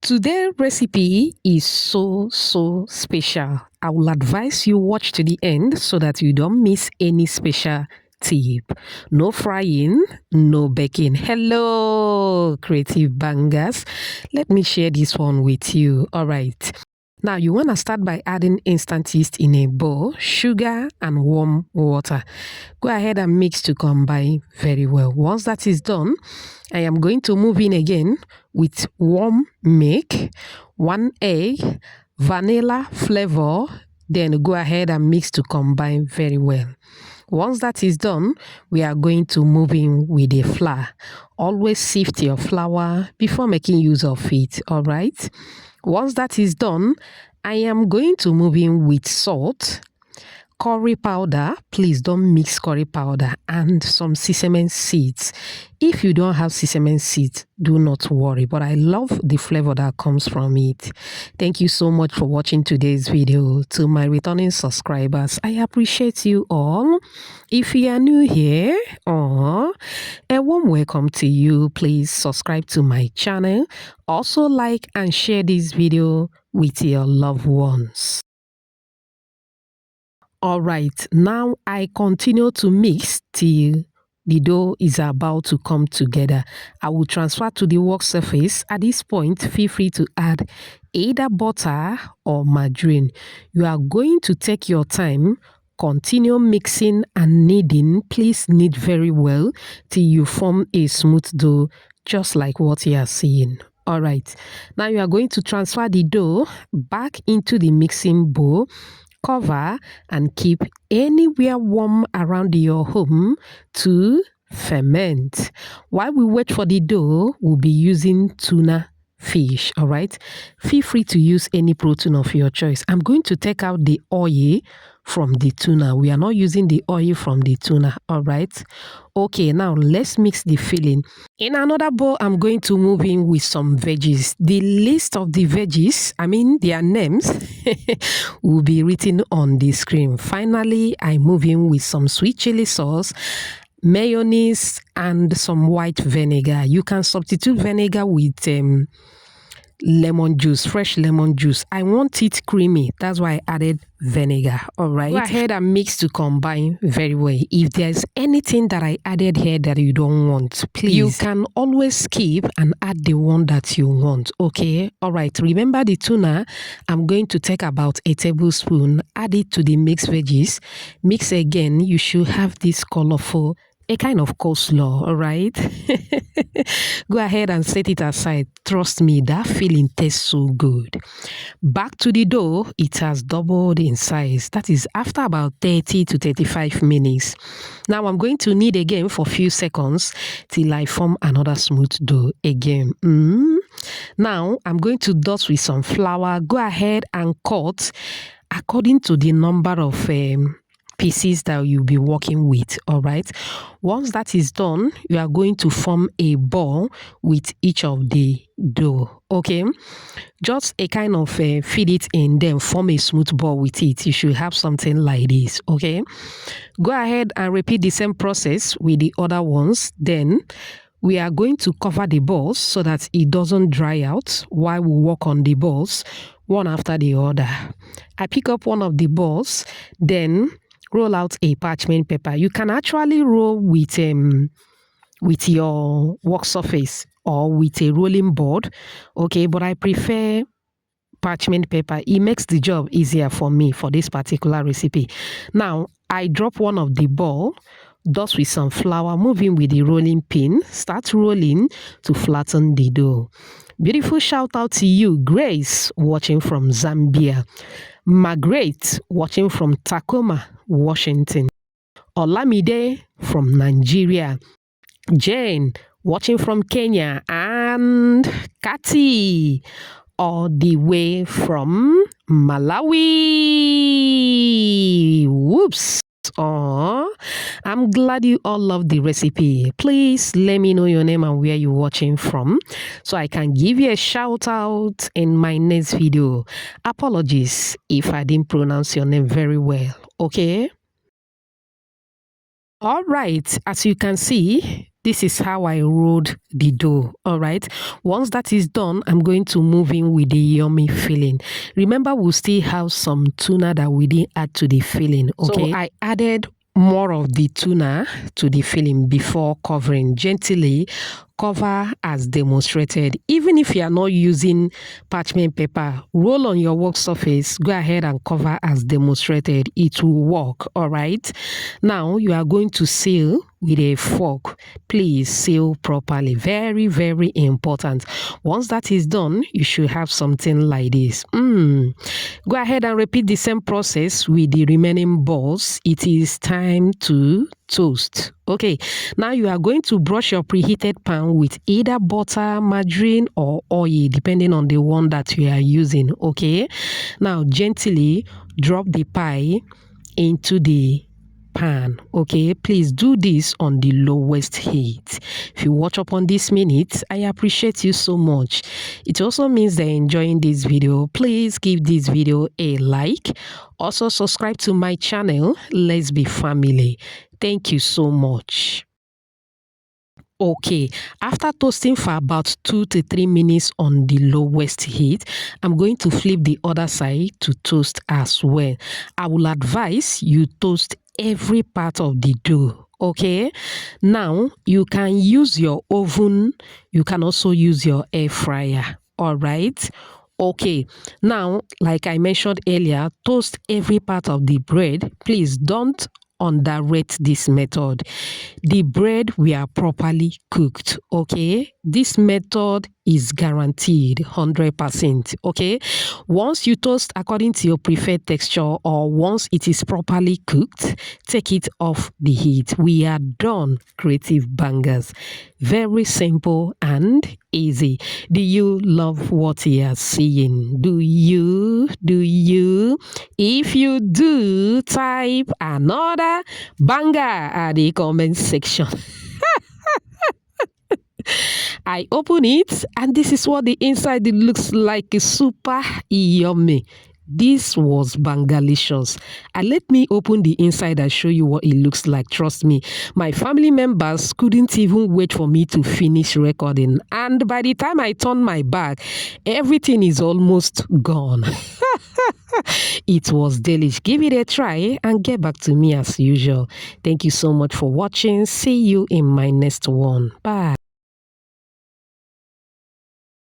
Today's recipe is so special. I will advise you watch to the end so that you don't miss any special tip. No frying, no baking. Hello, creative bangers. Let me share this one with you. All right. Now you want to start by adding instant yeast in a bowl, sugar and warm water. Go ahead and mix to combine very well. Once that is done, I am going to move in again with warm milk, 1 egg, vanilla flavor, then go ahead and mix to combine very well. Once that is done, we are going to move in with the flour. Always sift your flour before making use of it, all right? Once that is done, I am going to move in with salt, curry powder. Please don't mix curry powder, and some sesame seeds. If you don't have sesame seeds, do not worry, but I love the flavor that comes from it. Thank you so much for watching today's video. To my returning subscribers, I appreciate you all. If you are new here, a warm welcome to you. Please subscribe to my channel. Also like and share this video with your loved ones. All right, now I continue to mix till the dough is about to come together. I will transfer to the work surface. At this point, feel free to add either butter or margarine. You are going to take your time, continue mixing and kneading. Please knead very well till you form a smooth dough, just like what you are seeing. All right, now you are going to transfer the dough back into the mixing bowl. Cover and keep anywhere warm around your home to ferment. While we wait for the dough, we'll be using tuna fish, all right? Feel free to use any protein of your choice. I'm going to take out the oil from the tuna. We are not using the oil from the tuna, all right? Okay, now let's mix the filling. In another bowl, I'm going to move in with some veggies. The list of the veggies, their names, will be written on the screen. Finally, I move in with some sweet chili sauce, mayonnaise, and some white vinegar. You can substitute vinegar with lemon juice, fresh lemon juice. I want it creamy. That's why I added vinegar. All right. Go ahead and mix to combine very well. If there's anything that I added here that you don't want, please, you can always skip and add the one that you want. Okay. All right. Remember the tuna. I'm going to take about a tablespoon, add it to the mixed veggies. Mix again. You should have this colorful, a kind of coleslaw, all right? Go ahead and set it aside. Trust me, that feeling tastes so good. Back to the dough, it has doubled in size. That is after about 30 to 35 minutes. Now I'm going to knead again for a few seconds till I form another smooth dough again. Now I'm going to dot with some flour. Go ahead and cut according to the number of pieces that you'll be working with, all right? Once that is done, you are going to form a ball with each of the dough, okay? Just a kind of feed it in, then form a smooth ball with it. You should have something like this, okay? Go ahead and repeat the same process with the other ones. Then we are going to cover the balls so that it doesn't dry out while we work on the balls one after the other. I pick up one of the balls, then roll out a parchment paper. You can actually roll with your work surface or with a rolling board, okay? But I prefer parchment paper. It makes the job easier for me for this particular recipe. Now, I drop one of the ball, dust with some flour, moving with the rolling pin, start rolling to flatten the dough. Beautiful shout out to you, Grace, watching from Zambia. Margaret, watching from Tacoma, Washington. Olamide from Nigeria. Jane, watching from Kenya. And Kati, all the way from Malawi. Whoops. Oh, I'm glad you all love the recipe. Please let me know your name and where you're watching from so I can give you a shout out in my next video. Apologies if I didn't pronounce your name very well, okay? All right, as you can see, this is how I rolled the dough. All right. Once that is done, I'm going to move in with the yummy filling. Remember, we'll still have some tuna that we didn't add to the filling. Okay. So I added more of the tuna to the filling before covering. Gently cover as demonstrated. Even if you are not using parchment paper, roll on your work surface, go ahead and cover as demonstrated. It will work. All right. Now you are going to seal with a fork. Please seal properly. Very, very important. Once that is done, you should have something like this. Go ahead and repeat the same process with the remaining balls. It is time to toast. Okay, now you are going to brush your preheated pan with either butter, margarine, or oil, depending on the one that you are using. Okay, now gently drop the pie into the pan. Okay, please do this on the lowest heat. If you watch up on this minute, I appreciate you so much. It also means they're enjoying this video. Please give this video a like. Also subscribe to my channel. Let's be family. Thank you so much. Okay, after toasting for about 2 to 3 minutes on the lowest heat, I'm going to flip the other side to toast as well. I will advise you toast every part of the dough. Okay, now you can use your oven, you can also use your air fryer. All right. Okay, now like I mentioned earlier, toast every part of the bread. Please don't underrate this method. The bread we are properly cooked. Okay, this method is guaranteed 100%. Okay, once you toast according to your preferred texture, or once it is properly cooked, take it off the heat. We are done, creative bangers. Very simple and easy. Do you love what you are seeing? Do you? If you do, type another banger at the comment section. I open it and this is what the inside looks like. Super yummy. This was bangalicious. And let me open the inside and show you what it looks like. Trust me, my family members couldn't even wait for me to finish recording. And by the time I turned my back, everything is almost gone. It was delish. Give it a try and get back to me as usual. Thank you so much for watching. See you in my next one. Bye.